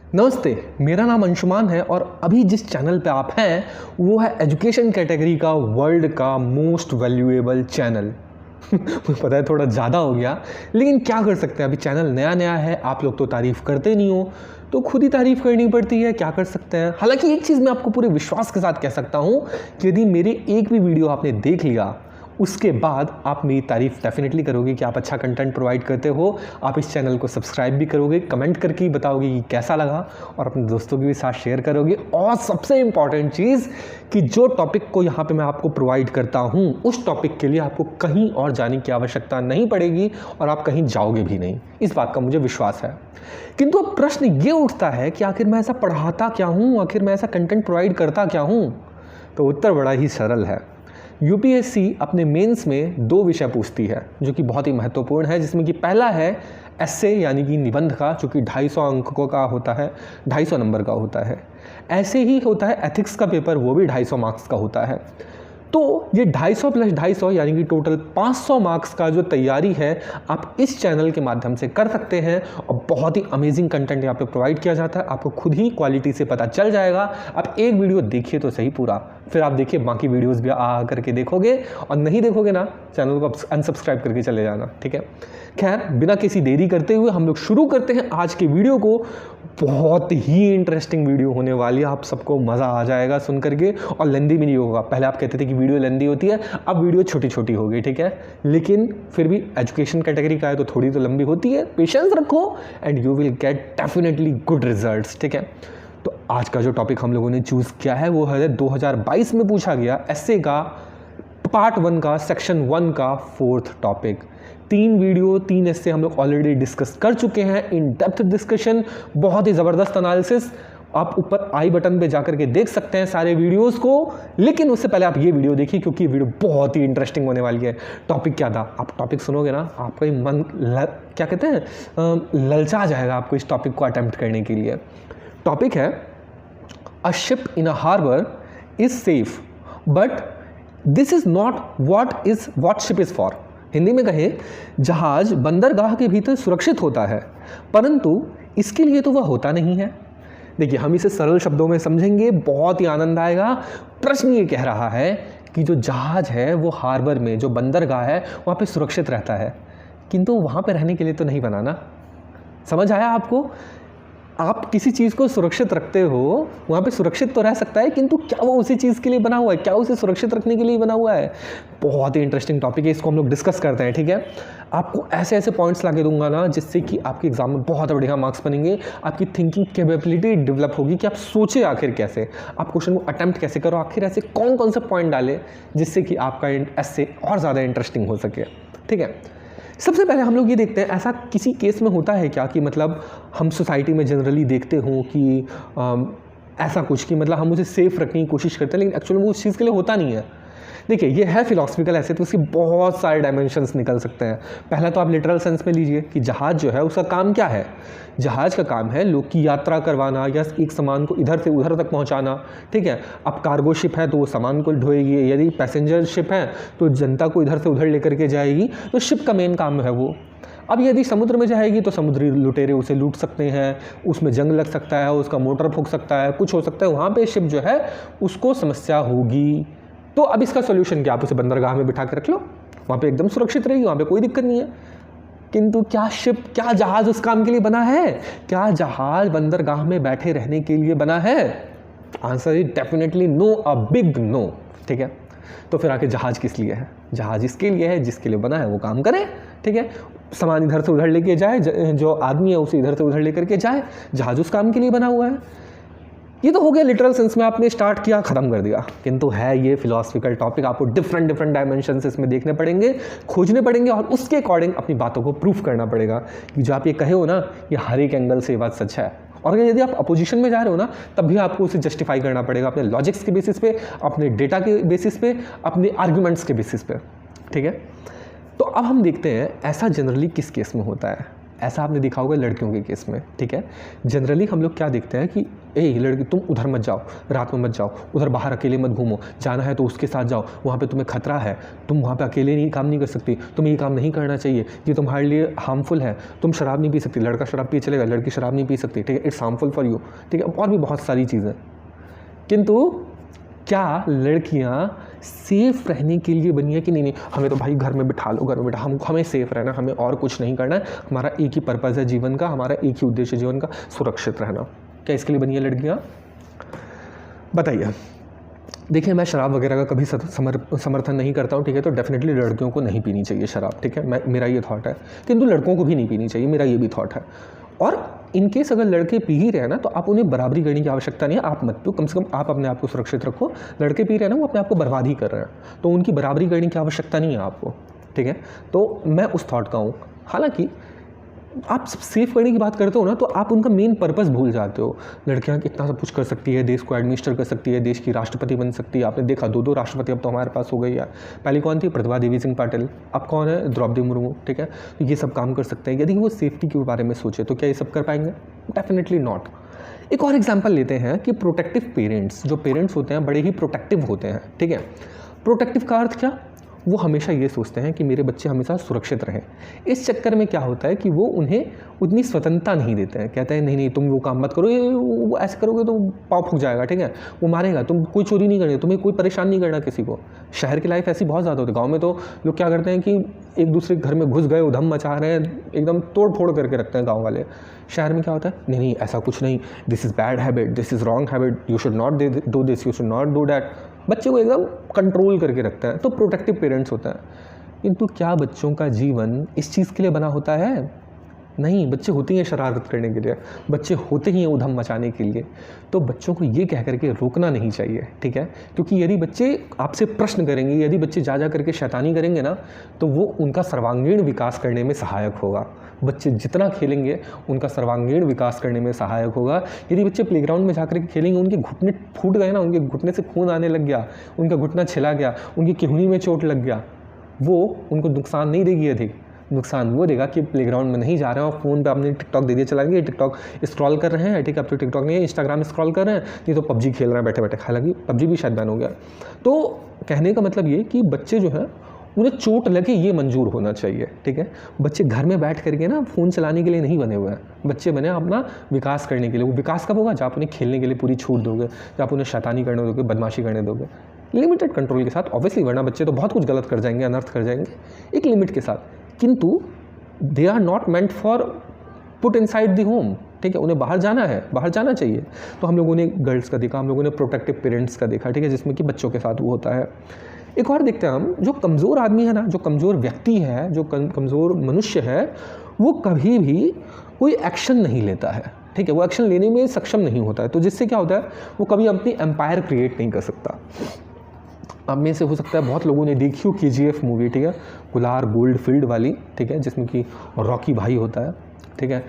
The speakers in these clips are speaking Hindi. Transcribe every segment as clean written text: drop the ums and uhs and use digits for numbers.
नमस्ते, मेरा नाम अंशुमान है और अभी जिस चैनल पे आप हैं वो है एजुकेशन कैटेगरी का वर्ल्ड का मोस्ट वैल्यूएबल चैनल। मुझे पता है थोड़ा ज़्यादा हो गया, लेकिन क्या कर सकते हैं, अभी चैनल नया नया है, आप लोग तो तारीफ़ करते नहीं हो तो खुद ही तारीफ़ करनी पड़ती है, क्या कर सकते हैं। हालांकि एक चीज़ मैं आपको पूरे विश्वास के साथ कह सकता हूँ कि यदि मेरे एक भी वीडियो आपने देख लिया उसके बाद आप मेरी तारीफ़ डेफिनेटली करोगे कि आप अच्छा कंटेंट प्रोवाइड करते हो। आप इस चैनल को सब्सक्राइब भी करोगे, कमेंट करके ही बताओगे कि कैसा लगा और अपने दोस्तों के भी साथ शेयर करोगे। और सबसे इम्पॉर्टेंट चीज़ कि जो टॉपिक को यहाँ पे मैं आपको प्रोवाइड करता हूँ उस टॉपिक के लिए आपको कहीं और जाने की आवश्यकता नहीं पड़ेगी और आप कहीं जाओगे भी नहीं, इस बात का मुझे विश्वास है। किंतु अब प्रश्न ये उठता है कि आखिर मैं ऐसा पढ़ाता क्या हूँ, आखिर मैं ऐसा कंटेंट प्रोवाइड करता क्या हूँ। तो उत्तर बड़ा ही सरल है। यूपीएससी अपने मेंस में 2 विषय पूछती है जो कि बहुत ही महत्वपूर्ण है, जिसमें कि पहला है एस्से यानी कि निबंध का, जो कि 250 अंकों का होता है, 250 नंबर का होता है। ऐसे ही होता है एथिक्स का पेपर, वो भी 250 मार्क्स का होता है। तो ये 250 प्लस 250 यानी कि टोटल 500 मार्क्स का जो तैयारी है आप इस चैनल के माध्यम से कर सकते हैं और बहुत ही अमेजिंग कंटेंट यहाँ पे प्रोवाइड किया जाता है। आपको खुद ही क्वालिटी से पता चल जाएगा। आप एक वीडियो देखिए तो सही पूरा, फिर आप देखिए बाकी वीडियोस भी आ करके देखोगे, और नहीं देखोगे ना चैनल को अनसब्सक्राइब करके चले जाना, ठीक है। खैर, बिना किसी देरी करते हुए हम लोग शुरू करते हैं आज के वीडियो को। बहुत ही इंटरेस्टिंग वीडियो होने वाली है, आप सबको मज़ा आ जाएगा सुन करके, और लेंदी भी नहीं होगा। पहले आप कहते थे कि वीडियो लेंदी होती है, अब वीडियो छोटी छोटी हो गई, ठीक है, लेकिन फिर भी एजुकेशन कैटेगरी का है तो थोड़ी तो लंबी होती है। पेशेंस रखो and you will get definitely good results, ठीक है। तो आज का जो टॉपिक हम लोगों ने चूज़ किया है वो है 2022 में पूछा गया एस्से का पार्ट 1 का सेक्शन 1 का 4th टॉपिक। 3 वीडियो 3 एस्से हम लोग ऑलरेडी डिस्कस कर चुके हैं, इन डेप्थ डिस्कशन, बहुत ही ज़बरदस्त एनालिसिस। आप ऊपर आई बटन पे जाकर के देख सकते हैं सारे वीडियोस को, लेकिन उससे पहले आप ये वीडियो देखिए क्योंकि ये वीडियो बहुत ही इंटरेस्टिंग होने वाली है। टॉपिक क्या था, आप टॉपिक सुनोगे ना आपका ही मन क्या कहते हैं ललचा जाएगा आपको इस टॉपिक को अटेम्प्ट करने के लिए। टॉपिक है a ship in a harbour is safe but this is not what ship is for. Hindi में कहें, जहाज बंदरगाह के भीतर सुरक्षित होता है परंतु इसके लिए तो वह होता नहीं है। देखिए, हम इसे सरल शब्दों में समझेंगे, बहुत ही आनंद आएगा। प्रश्न ये कह रहा है कि जो जहाज है वो हार्बर में, जो बंदरगाह है वहाँ पे सुरक्षित रहता है, किंतु वहाँ पे रहने के लिए तो नहीं बना ना। समझ आया आपको? आप किसी चीज़ को सुरक्षित रखते हो, वहाँ पे सुरक्षित तो रह सकता है, किंतु क्या वो उसी चीज़ के लिए बना हुआ है, क्या उसे सुरक्षित रखने के लिए बना हुआ है। बहुत ही इंटरेस्टिंग टॉपिक है, इसको हम लोग डिस्कस करते हैं, ठीक है। आपको ऐसे ऐसे पॉइंट्स ला के दूंगा ना जिससे कि आपके एग्जाम में बहुत बढ़िया मार्क्स बनेंगे। आपकी थिंकिंग कैपेबिलिटी डेवलप होगी कि आप सोचे आखिर कैसे, आप क्वेश्चन को अटैम्प्ट कैसे करो, आखिर ऐसे कौन कौन से पॉइंट डाले जिससे कि आपका एस्से और ज़्यादा इंटरेस्टिंग हो सके, ठीक है। सबसे पहले हम लोग ये देखते हैं, ऐसा किसी केस में होता है क्या कि मतलब हम सोसाइटी में जनरली देखते हों कि ऐसा कुछ कि मतलब हम उसे सेफ रखने की कोशिश करते हैं लेकिन एक्चुअली वो उस चीज़ के लिए होता नहीं है। देखिए, ये है फिलोसफिकल ऐसे, तो उसके बहुत सारे डायमेंशंस निकल सकते हैं। पहला तो आप लिटरल सेंस में लीजिए कि जहाज़ जो है उसका काम क्या है। जहाज़ का काम है लोग की यात्रा करवाना या एक सामान को इधर से उधर तक पहुंचाना, ठीक है। अब कार्गो शिप है तो वो सामान को ढोएगी, यदि पैसेंजर शिप है तो जनता को इधर से उधर लेकर के जाएगी, तो शिप का मेन काम है वो। अब यदि समुद्र में जाएगी तो समुद्री लुटेरे उसे लूट सकते हैं, उसमें जंग लग सकता है, उसका मोटर फूंक सकता है, कुछ हो सकता है, वहाँ पे शिप जो है उसको समस्या होगी। तो अब इसका सोल्यूशन क्या, आप उसे बंदरगाह में बिठा के रख लो, वहाँ पे एकदम सुरक्षित रहेगी, वहाँ पे कोई दिक्कत नहीं है। किंतु क्या शिप, क्या जहाज उस काम के लिए बना है? क्या जहाज बंदरगाह में बैठे रहने के लिए बना है? Answer is definitely no, a big no, ठीक है। तो फिर आके जहाज किस लिए है? जहाज इसके लिए है जिसके लिए बना है वो काम करे, ठीक है। सामान इधर से उधर लेके जाए, जो आदमी है उसे इधर से उधर लेकर के जाए, जहाज उस काम के लिए बना हुआ है। ये तो हो गया लिटरल सेंस में, आपने स्टार्ट किया खत्म कर दिया। किंतु है ये फिलोसफिकल टॉपिक, आपको डिफरेंट डायमेंशंस इसमें देखने पड़ेंगे, खोजने पड़ेंगे और उसके अकॉर्डिंग अपनी बातों को प्रूफ करना पड़ेगा कि जो आप ये कहे हो ना, ये हर एक एंगल से ये बात सच है। और यदि आप अपोजिशन में जा रहे हो ना, तब भी आपको उसे जस्टिफाई करना पड़ेगा अपने लॉजिक्स के बेसिस पे, अपने डेटा के बेसिस पे, अपने आर्ग्यूमेंट्स के बेसिस पे, ठीक है। तो अब हम देखते हैं ऐसा जनरली किस केस में होता है। ऐसा आपने देखा होगा लड़कियों के केस में, ठीक है। जनरली हम लोग क्या देखते हैं कि ए लड़की तुम उधर मत जाओ, रात में मत जाओ, उधर बाहर अकेले मत घूमो, जाना है तो उसके साथ जाओ, वहाँ पे तुम्हें खतरा है, तुम वहाँ पे अकेले नहीं काम नहीं कर सकती, तुम्हें ये काम नहीं करना चाहिए, ये तुम्हारे लिए हार्मफुल है, तुम शराब नहीं पी सकती, लड़का शराब पी चलेगा, लड़की शराब नहीं पी सकती, ठीक है, इट्स हार्मफुल फॉर यू, ठीक है, और भी बहुत सारी चीज़ें। किंतु क्या लड़कियाँ सेफ़ रहने के लिए बनी है कि नहीं, हमें तो भाई घर में बिठा लो, घर में बिठा, हमें सेफ़ रहना, हमें और कुछ नहीं करना है, हमारा एक ही पर्पज़ है जीवन का, हमारा एक ही उद्देश्य है जीवन का, सुरक्षित रहना। क्या इसके लिए बनी है लड़कियाँ? बताइए। देखिए, मैं शराब वगैरह का कभी समर्थन नहीं करता हूँ, ठीक है, तो डेफिनेटली लड़कियों को नहीं पीनी चाहिए शराब, ठीक है, मेरा ये थॉट है, किंतु लड़कों को भी नहीं पीनी चाहिए, मेरा ये भी थॉट है। और इनकेस अगर लड़के पी ही रहे हैं ना, तो आप उन्हें बराबरी करने की आवश्यकता नहीं है, आप मत पियो, कम से कम आप अपने आप को सुरक्षित रखो। लड़के पी रहे हैं ना, वो अपने आप को बर्बाद ही कर रहे हैं, तो उनकी बराबरी करने की आवश्यकता नहीं है आपको, ठीक है। तो मैं उस थॉट का हूँ। हालांकि आप सेफ करने की बात करते हो ना, तो आप उनका मेन पर्पस भूल जाते हो। लड़कियां कितना सब कुछ कर सकती है, देश को एडमिनिस्टर कर सकती है, देश की राष्ट्रपति बन सकती है। आपने देखा 2-2 राष्ट्रपति अब तो हमारे पास हो गई है। पहली कौन थी? प्रतिभा देवी सिंह पाटिल। अब कौन है? द्रौपदी मुर्मू, ठीक है। तो ये सब काम कर सकते हैं। यदि वो सेफ्टी के बारे में सोचे तो क्या ये सब कर पाएंगे? Definitely not. एक और एग्जाम्पल लेते हैं कि प्रोटेक्टिव पेरेंट्स, जो पेरेंट्स होते हैं बड़े ही प्रोटेक्टिव होते हैं, ठीक है। प्रोटेक्टिव का अर्थ क्या? वो हमेशा ये सोचते हैं कि मेरे बच्चे हमेशा सुरक्षित रहें। इस चक्कर में क्या होता है कि वो उन्हें उतनी स्वतंत्रता नहीं देते हैं। कहते हैं नहीं नहीं, तुम वो काम मत करो, वो ऐसे करोगे तो पाँव फूक जाएगा, ठीक है, वो मारेगा, तुम कोई चोरी नहीं करनी, तुम्हें कोई परेशान नहीं करना किसी को। शहर की लाइफ ऐसी बहुत ज़्यादा होती है। गाँव में तो लोग क्या करते हैं कि एक दूसरे के घर में घुस गए, उधम मचा रहे हैं, एकदम तोड़ फोड़ करके रखते हैं गाँव वाले। शहर में क्या होता है? नहीं नहीं, ऐसा कुछ नहीं, this is bad habit, this is wrong habit, you should not do this, you should not do that. बच्चे को एकदम कंट्रोल करके रखते हैं, तो प्रोटेक्टिव पेरेंट्स होता है। किंतु क्या बच्चों का जीवन इस चीज़ के लिए बना होता है? नहीं, बच्चे होते हैं शरारत करने के लिए, बच्चे होते ही हैं उधम मचाने के लिए। तो बच्चों को ये कह करके रोकना नहीं चाहिए, ठीक है, क्योंकि यदि बच्चे आपसे प्रश्न करेंगे, यदि बच्चे जा करके शैतानी करेंगे ना, तो वो उनका सर्वांगीण विकास करने में सहायक होगा। बच्चे जितना खेलेंगे उनका सर्वांगीण विकास करने में सहायक होगा। यदि बच्चे प्लेग्राउंड में जाकर के खेलेंगे, उनके घुटने फूट गए ना, उनके घुटने से खून आने लग गया, उनका घुटना छिला गया, उनकी केहूनी में चोट लग गया, वो उनको नुकसान नहीं देगी। अधिक नुकसान वो देगा कि प्लेग्राउंड में नहीं जा रहे हैं और फ़ोन पे आपने टिकटॉक दे दिया चलाएंगे, टिकटॉक स्क्रॉल कर रहे हैं, ठीक है, अब तो टिकटॉक नहीं है, इंस्टाग्राम स्क्रॉल कर रहे हैं, नहीं तो पबजी खेल रहे हैं बैठे बैठे। हालांकि पबजी भी शायद बैन हो गया। तो कहने का मतलब ये कि बच्चे जो हैं उन्हें चोट लगे ये मंजूर होना चाहिए, ठीक है। बच्चे घर में बैठ करके ना फ़ोन चलाने के लिए नहीं बने हुए हैं, बच्चे बने अपना विकास करने के लिए। वो विकास कब होगा? जब आप उन्हें खेलने के लिए पूरी छूट दोगे, जब आप उन्हें शैतानी करने दोगे, बदमाशी करने दोगे, लिमिटेड कंट्रोल के साथ। ऑब्वियसली वरना बच्चे तो बहुत कुछ गलत कर जाएंगे, अनर्थ कर जाएंगे, एक लिमिट के साथ। किंतु they are not meant for put inside the home, ठीक है, उन्हें बाहर जाना है, बाहर जाना चाहिए। तो हम लोगों ने गर्ल्स का देखा, हम लोगों ने प्रोटेक्टिव पेरेंट्स का देखा, ठीक है, जिसमें कि बच्चों के साथ वो होता है। एक और देखते हैं हम, जो कमज़ोर आदमी है ना, जो कमज़ोर व्यक्ति है, जो कमज़ोर मनुष्य है, वो कभी भी कोई एक्शन नहीं लेता है, ठीक है, वो एक्शन लेने में सक्षम नहीं होता है। तो जिससे क्या होता है, वो कभी अपनी एम्पायर क्रिएट नहीं कर सकता। अब में से हो सकता है बहुत लोगों ने देखी हो KGF मूवी, ठीक है, कुलार गोल्डफील्ड वाली, ठीक है, जिसमें कि रॉकी भाई होता है, ठीक है।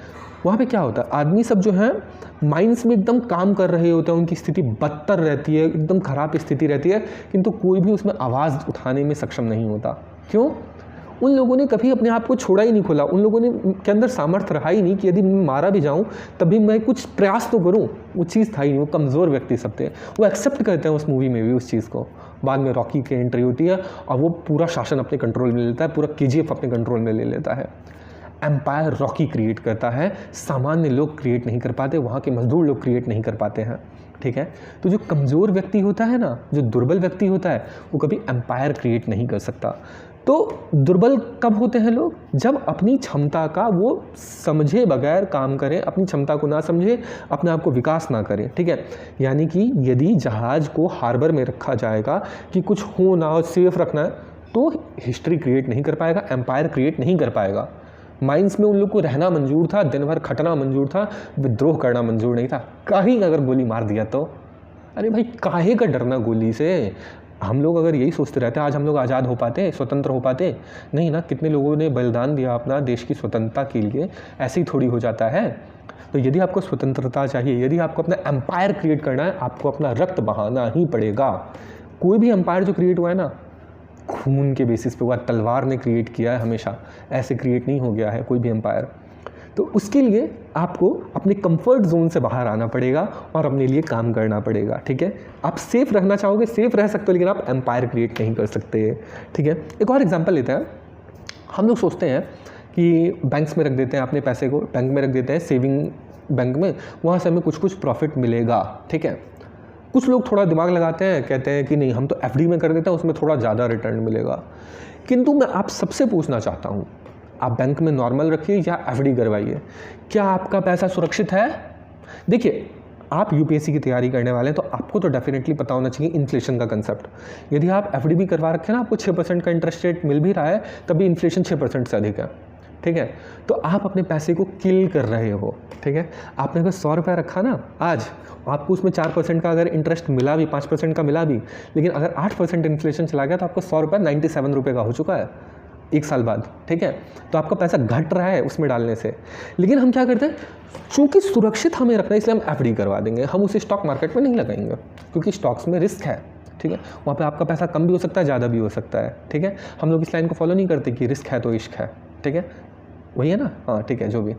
वहाँ पे क्या होता है, आदमी सब जो है माइंड्स में एकदम काम कर रहे होते हैं, उनकी स्थिति बदतर रहती है, एकदम ख़राब स्थिति रहती है, किंतु कोई भी उसमें आवाज़ उठाने में सक्षम नहीं होता। क्यों? उन लोगों ने कभी अपने आप को छोड़ा ही नहीं खोला, उन लोगों ने के अंदर सामर्थ्य रहा ही नहीं कि यदि मैं मारा भी जाऊं तभी मैं कुछ प्रयास तो करूं। वो चीज़ था ही नहीं। वो कमज़ोर व्यक्ति सब थे, वो एक्सेप्ट करते हैं उस मूवी में भी उस चीज़ को। बाद में रॉकी की एंट्री होती है और वो पूरा शासन अपने कंट्रोल में ले लेता है, पूरा KGF अपने कंट्रोल में ले लेता है। एम्पायर रॉकी क्रिएट करता है, सामान्य लोग क्रिएट नहीं कर पाते, वहाँ के मजदूर लोग क्रिएट नहीं कर पाते हैं, ठीक है। तो जो कमज़ोर व्यक्ति होता है ना, जो दुर्बल व्यक्ति होता है, वो कभी एम्पायर क्रिएट नहीं कर सकता। तो दुर्बल कब होते हैं लोग? जब अपनी क्षमता का वो समझे बगैर काम करें, अपनी क्षमता को ना समझे, अपने आप को विकास ना करें, ठीक है। यानी कि यदि जहाज़ को हार्बर में रखा जाएगा कि कुछ हो ना हो, सेफ रखना है, तो हिस्ट्री क्रिएट नहीं कर पाएगा, एम्पायर क्रिएट नहीं कर पाएगा। माइंस में उन लोग को रहना मंजूर था, दिन भर खटना मंजूर था, विद्रोह करना मंजूर नहीं था। कहीं अगर गोली मार दिया तो अरे भाई, काहे का डरना गोली से? हम लोग अगर यही सोचते रहते, आज हम लोग आज़ाद हो पाते, स्वतंत्र हो पाते? नहीं ना। कितने लोगों ने बलिदान दिया अपना देश की स्वतंत्रता के लिए, ऐसे ही थोड़ी हो जाता है। तो यदि आपको स्वतंत्रता चाहिए, यदि आपको अपना एम्पायर क्रिएट करना है, आपको अपना रक्त बहाना ही पड़ेगा। कोई भी एम्पायर जो क्रिएट हुआ है ना, खून के बेसिस पे हुआ, तलवार ने क्रिएट किया है, हमेशा ऐसे क्रिएट नहीं हो गया है कोई भी एम्पायर। तो उसके लिए आपको अपने कंफर्ट जोन से बाहर आना पड़ेगा और अपने लिए काम करना पड़ेगा, ठीक है। आप सेफ रहना चाहोगे, सेफ रह सकते हो, लेकिन आप एम्पायर क्रिएट नहीं कर सकते, ठीक है। एक और एग्जांपल लेते हैं। हम लोग सोचते हैं कि बैंक्स में रख देते हैं अपने पैसे को, बैंक में रख देते हैं सेविंग बैंक में, वहाँ से हमें कुछ कुछ प्रॉफिट मिलेगा, ठीक है। कुछ लोग थोड़ा दिमाग लगाते हैं, कहते हैं कि नहीं हम तो एफडी में कर देते हैं, उसमें थोड़ा ज़्यादा रिटर्न मिलेगा। किंतु मैं आप सबसे पूछना चाहता हूँ, आप बैंक में नॉर्मल रखिए या एफडी करवाइए, क्या आपका पैसा सुरक्षित है? देखिए, आप यूपीएससी की तैयारी करने वाले हैं तो आपको तो डेफिनेटली पता होना चाहिए इन्फ्लेशन का कंसेप्ट। यदि आप एफडी भी करवा रखे ना, आपको 6% का इंटरेस्ट रेट मिल भी रहा है, तभी इन्फ्लेशन 6% से अधिक है, ठीक है। तो आप अपने पैसे को किल कर रहे हो, ठीक है। आपने अगर 100 रुपये रखा ना आज, आपको उसमें 4% का अगर इंटरेस्ट मिला भी, 5% का मिला भी, लेकिन अगर 8% इन्फ्लेशन चला गया तो आपका 100 रुपये 97 रुपये का हो चुका है 1 साल बाद, ठीक है। तो आपका पैसा घट रहा है उसमें डालने से। लेकिन हम क्या करते हैं, चूँकि सुरक्षित हमें रखना है इसलिए हम एफडी करवा देंगे, हम उसे स्टॉक मार्केट में नहीं लगाएंगे, क्योंकि स्टॉक्स में रिस्क है, ठीक है। वहाँ पे आपका पैसा कम भी हो सकता है, ज़्यादा भी हो सकता है, ठीक है। हम लोग इस लाइन को फॉलो नहीं करते कि रिस्क है तो इश्क है, ठीक है, वही है ना, हाँ ठीक है, जो भी।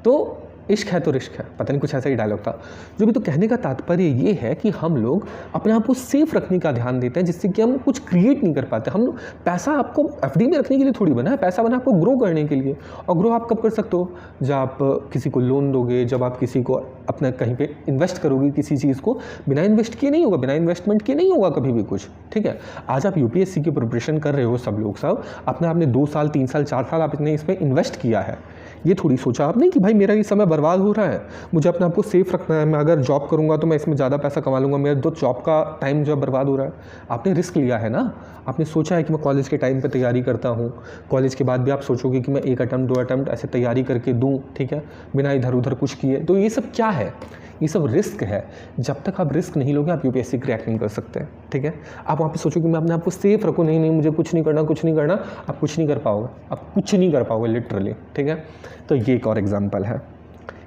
तो इश्क है तो रिश्क है, पता नहीं कुछ ऐसा ही डायलॉग था जो भी। तो कहने का तात्पर्य ये है कि हम लोग अपने आप को सेफ रखने का ध्यान देते हैं, जिससे कि हम कुछ क्रिएट नहीं कर पाते। हम लोग पैसा आपको एफडी में रखने के लिए थोड़ी बना है, पैसा बना आपको ग्रो करने के लिए। और ग्रो आप कब कर सकते हो, जब आप किसी को लोन दोगे, जब आप किसी को अपना कहीं पे इन्वेस्ट करोगे किसी चीज़ को, बिना इन्वेस्ट किए नहीं होगा, बिना इन्वेस्टमेंट किए नहीं होगा कभी भी कुछ, ठीक है। आज आप यूपीएससी की प्रिपरेशन कर रहे हो, सब लोग सब आपने 2 साल 3 साल 4 साल आपने इसमें इन्वेस्ट किया है। ये थोड़ी सोचा आपने कि भाई मेरा ये समय बर्बाद हो रहा है, मुझे अपने आप को सेफ रखना है, मैं अगर जॉब करूँगा तो मैं इसमें ज़्यादा पैसा कमा लूँगा, मेरा तो जॉब का टाइम जो बर्बाद हो रहा है। आपने रिस्क लिया है ना, आपने सोचा है कि मैं कॉलेज के टाइम पे तैयारी करता हूँ, कॉलेज के बाद भी आप सोचोगे कि मैं 1 अटेम्प्ट 2 अटेम्प्ट ऐसे तैयारी करके दूँ, ठीक है, बिना इधर उधर कुछ किए। तो ये सब क्या है, ये सब रिस्क है। जब तक आप रिस्क नहीं लोगे आप यूपीएससी क्रैक नहीं कर सकते, ठीक है। आप वहाँ पे सोचोगे मैं अपने आप को सेफ रखूँ, नहीं मुझे कुछ नहीं करना, कुछ नहीं करना, आप कुछ नहीं कर पाओगे, आप कुछ नहीं कर पाओगे लिटरली, ठीक है। तो ये एक और एग्जाम्पल है।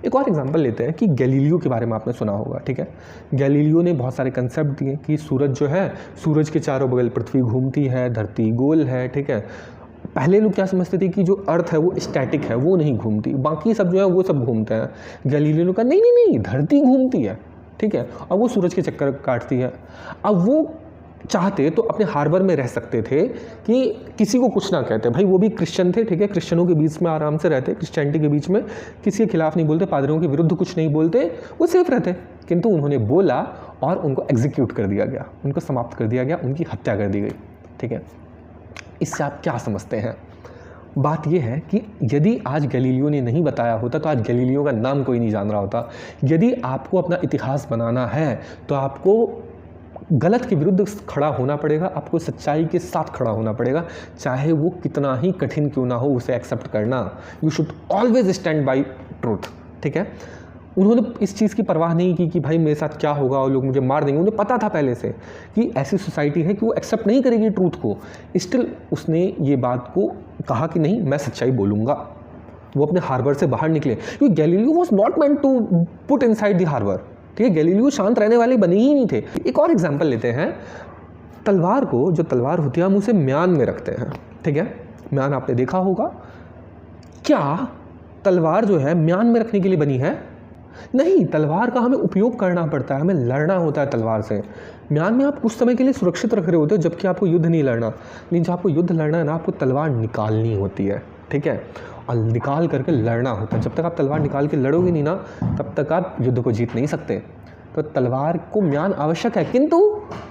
एक और एग्जाम्पल लेते हैं कि गैलीलियो के बारे में आपने सुना होगा, ठीक है। गैलीलियो ने बहुत सारे कंसेप्ट दिए कि सूरज जो है, सूरज के चारों बगल पृथ्वी घूमती है, धरती गोल है, ठीक है। पहले लोग क्या समझते थे कि जो अर्थ है वो स्टैटिक है, वो नहीं घूमती, बाकी सब जो है वो सब घूमते हैं। गैलीलियो ने कहा नहीं नहीं नहीं, धरती घूमती है, ठीक है, और वो सूरज के चक्कर काटती है। अब वो चाहते तो अपने हार्बर में रह सकते थे कि किसी को कुछ ना कहते, भाई वो भी क्रिश्चियन थे, ठीक है, क्रिश्चियनों के बीच में आराम से रहते, क्रिश्चियनिटी के बीच में किसी के खिलाफ नहीं बोलते, पादरियों के विरुद्ध कुछ नहीं बोलते, वो सेफ रहते। किंतु उन्होंने बोला और उनको एग्जीक्यूट कर दिया गया, उनको समाप्त कर दिया गया, उनकी हत्या कर दी गई, ठीक है। इससे आप क्या समझते हैं? बात यह है कि यदि आज गैलीलियो ने नहीं बताया होता तो आज गैलीलियो का नाम कोई नहीं जान रहा होता। यदि आपको अपना इतिहास बनाना है तो आपको गलत के विरुद्ध खड़ा होना पड़ेगा, आपको सच्चाई के साथ खड़ा होना पड़ेगा, चाहे वो कितना ही कठिन क्यों ना हो, उसे एक्सेप्ट करना। You should always stand by truth, ठीक है। उन्होंने इस चीज़ की परवाह नहीं की कि भाई मेरे साथ क्या होगा और लोग मुझे मार देंगे। उन्हें पता था पहले से कि ऐसी सोसाइटी है कि वो एक्सेप्ट नहीं करेगी ट्रूथ को। स्टिल उसने ये बात को कहा कि नहीं, मैं सच्चाई बोलूँगा। वो अपने हार्बर से बाहर निकले, क्योंकि Galileo was not meant to put inside the harbour, ठीक है। गैलीलियो शांत रहने वाले बने ही नहीं थे। एक और एग्जाम्पल लेते हैं। तलवार को, जो तलवार होती है, हम उसे म्यान में रखते हैं, ठीक है। म्यान आपने देखा होगा। क्या तलवार जो है म्यान में रखने के लिए बनी है? नहीं, तलवार का हमें उपयोग करना पड़ता है, हमें लड़ना होता है तलवार से। म्यान में आप कुछ समय के लिए सुरक्षित रख रहे होते हो, जबकि आपको युद्ध नहीं लड़ना। लेकिन जब आपको युद्ध लड़ना है ना, आपको तलवार निकालनी होती है, ठीक है, और निकाल करके लड़ना होता है। जब तक आप तलवार निकाल के लड़ोगे नहीं ना, तब तक आप युद्ध को जीत नहीं सकते। तो तलवार को म्यान आवश्यक है, किंतु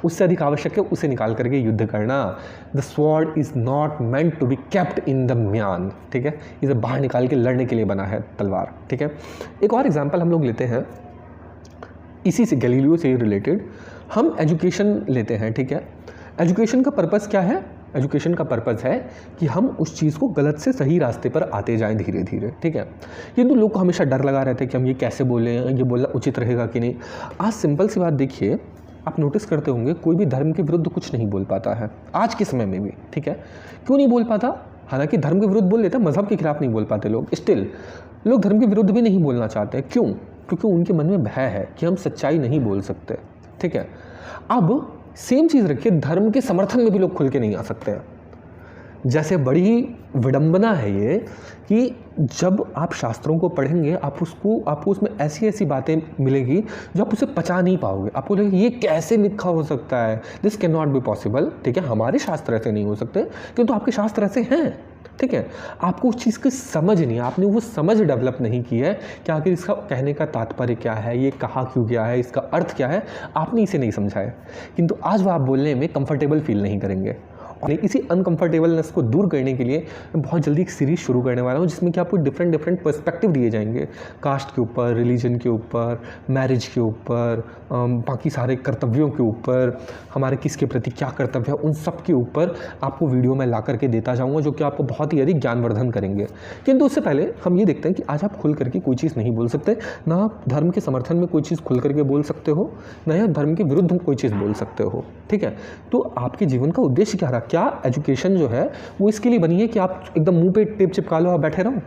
उससे अधिक आवश्यक है उसे निकाल करके युद्ध करना। The sword is not meant to be kept in the म्यान, ठीक है। इसे बाहर निकाल के लड़ने के लिए बना है तलवार, ठीक है। एक और एग्जाम्पल हम लोग लेते हैं इसी से, गैलीलियो से रिलेटेड। हम एजुकेशन लेते हैं, ठीक है। एजुकेशन का पर्पज़ क्या है? एजुकेशन का पर्पज़ है कि हम उस चीज़ को गलत से सही रास्ते पर आते जाएं धीरे धीरे, ठीक है। किंतु लोग को हमेशा डर लगा रहता है कि हम ये कैसे बोलें, ये बोलना उचित रहेगा कि नहीं। आज सिंपल सी बात देखिए, आप नोटिस करते होंगे कोई भी धर्म के विरुद्ध कुछ नहीं बोल पाता है आज के समय में भी, ठीक है। क्यों नहीं बोल पाता? हालांकि धर्म के विरुद्ध बोल लेते हैं, मजहब के खिलाफ नहीं बोल पाते लोग। स्टिल लोग धर्म के विरुद्ध भी नहीं बोलना चाहते। क्यों? क्योंकि उनके मन में भय है कि हम सच्चाई नहीं बोल सकते, ठीक है। अब सेम चीज़ रखिए, धर्म के समर्थन में भी लोग खुल के नहीं आ सकते हैं। जैसे बड़ी विडंबना है ये कि जब आप शास्त्रों को पढ़ेंगे आपको उसमें ऐसी ऐसी बातें मिलेगी जो आप उसे पचा नहीं पाओगे। आपको लगेगा ये कैसे लिखा हो सकता है, this can not be possible. ठीक है, हमारे शास्त्र ऐसे नहीं हो सकते किंतु आपके शास्त्र ऐसे हैं। ठीक है, आपको उस चीज़ की समझ नहीं है, आपने वो समझ डेवलप नहीं की है कि आखिर इसका कहने का तात्पर्य क्या है, ये कहा क्यों गया है, इसका अर्थ क्या है, आपने इसे नहीं समझा है। किंतु आज वो आप बोलने में कंफर्टेबल फील नहीं करेंगे। और इसी अनकंफर्टेबलनेस को दूर करने के लिए मैं बहुत जल्दी एक सीरीज़ शुरू करने वाला हूँ जिसमें कि आपको डिफरेंट पर्सपेक्टिव दिए जाएंगे, कास्ट के ऊपर, रिलीजन के ऊपर, मैरिज के ऊपर, बाकी सारे कर्तव्यों के ऊपर, हमारे किसके प्रति क्या कर्तव्य है, उन सब के ऊपर आपको वीडियो में ला करके देता जाऊँगा जो कि आपको बहुत ही अधिक ज्ञानवर्धन करेंगे। किंतु उससे पहले हम ये देखते हैं कि आज आप खुल करके कोई चीज़ नहीं बोल सकते, ना आप धर्म के समर्थन में कोई चीज़ खुल करके बोल सकते हो, ना ही धर्म के विरुद्ध कोई चीज़ बोल सकते हो। ठीक है, तो आपके जीवन का उद्देश्य क्या रहा? क्या एजुकेशन जो है वो इसके लिए बनी है कि आप एकदम मुंह पे टेप चिपका लो और बैठे रहो?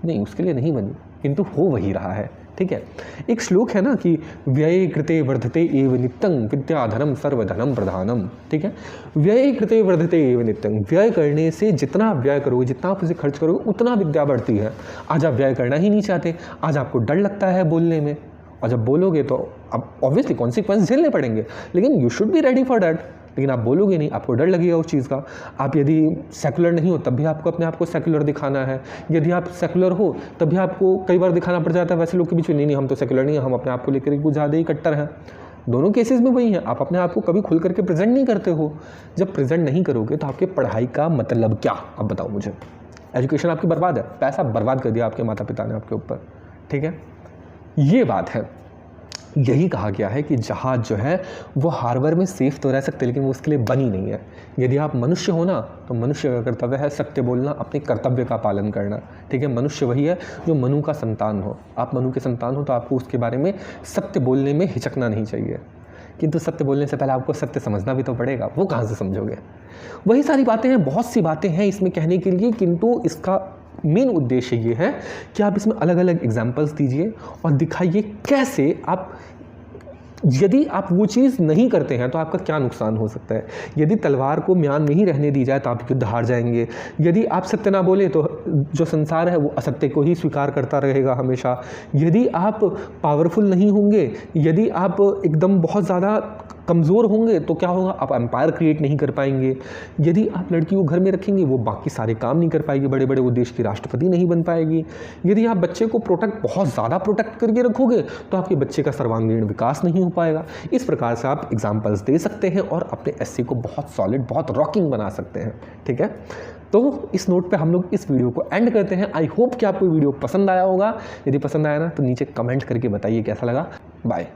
नहीं, उसके लिए नहीं बनी, किंतु हो वही रहा है। ठीक है, एक श्लोक है ना कि व्यय कृते वर्धते एव नित्यं विद्याधनम सर्वधनम प्रधानम। ठीक है, व्यय कृते वर्धते एव नित्यं, व्यय करने से जितना आप व्यय करोगे, जितना आप उसे खर्च करोगे, उतना विद्या बढ़ती है। आज आप व्यय करना ही नहीं चाहते, आज आपको डर लगता है बोलने में, और जब बोलोगे तो अब ऑब्वियसली कॉन्सिक्वेंस झेलने पड़ेंगे, लेकिन you should be ready for that. लेकिन आप बोलोगे नहीं, आपको डर लगेगा उस चीज़ का। आप यदि सेकुलर नहीं हो तब भी आपको अपने आप को सेकुलर दिखाना है, यदि आप सेकुलर हो तब भी आपको कई बार दिखाना पड़ जाता है वैसे लोग के बीच में, नहीं हम तो सेकुलर नहीं है, हम अपने आप को लेकर कुछ ज़्यादा ही कट्टर हैं। दोनों केसेस में वही है, आप अपने आप को कभी खुल करके प्रेजेंट नहीं करते हो। जब प्रेजेंट नहीं करोगे तो आपके पढ़ाई का मतलब क्या? अब बताओ मुझे। एजुकेशन आपकी बर्बाद है, पैसा बर्बाद कर दिया आपके माता पिता ने आपके ऊपर। ठीक है, ये बात है। यही कहा गया है कि जहाज जो है वो हार्बर में सेफ तो रह सकते, लेकिन वो उसके लिए बनी नहीं है। यदि आप मनुष्य हो ना, तो मनुष्य का कर्तव्य है सत्य बोलना, अपने कर्तव्य का पालन करना। ठीक है, मनुष्य वही है जो मनु का संतान हो। आप मनु के संतान हो तो आपको उसके बारे में सत्य बोलने में हिचकना नहीं चाहिए, किंतु सत्य बोलने से पहले आपको सत्य समझना भी तो पड़ेगा। वो कहाँ से समझोगे? वही सारी बातें हैं, बहुत सी बातें हैं इसमें कहने के लिए, किंतु इसका मेन उद्देश्य ये है कि आप इसमें अलग अलग एग्जाम्पल्स दीजिए और दिखाइए कैसे आप, यदि आप वो चीज़ नहीं करते हैं तो आपका क्या नुकसान हो सकता है। यदि तलवार को म्यान नहीं रहने दी जाए तो आप युद्ध हार जाएंगे। यदि आप सत्य ना बोले तो जो संसार है वो असत्य को ही स्वीकार करता रहेगा हमेशा। यदि आप पावरफुल नहीं होंगे, यदि आप एकदम बहुत ज़्यादा कमज़ोर होंगे तो क्या होगा? आप एम्पायर क्रिएट नहीं कर पाएंगे। यदि आप लड़की को घर में रखेंगे वो बाकी सारे काम नहीं कर पाएगी, बड़े बड़े वो देश की राष्ट्रपति नहीं बन पाएगी। यदि आप बच्चे को बहुत ज़्यादा प्रोटेक्ट करके रखोगे तो आपके बच्चे का सर्वांगीण विकास नहीं हो पाएगा। इस प्रकार से आप एग्जाम्पल्स दे सकते हैं और अपने एस्से को बहुत सॉलिड, बहुत रॉकिंग बना सकते हैं। ठीक है, तो इस नोट पे हम लोग इस वीडियो को एंड करते हैं। आई होप कि आपको वीडियो पसंद आया होगा। यदि पसंद आया ना तो नीचे कमेंट करके बताइए कैसा लगा। बाय।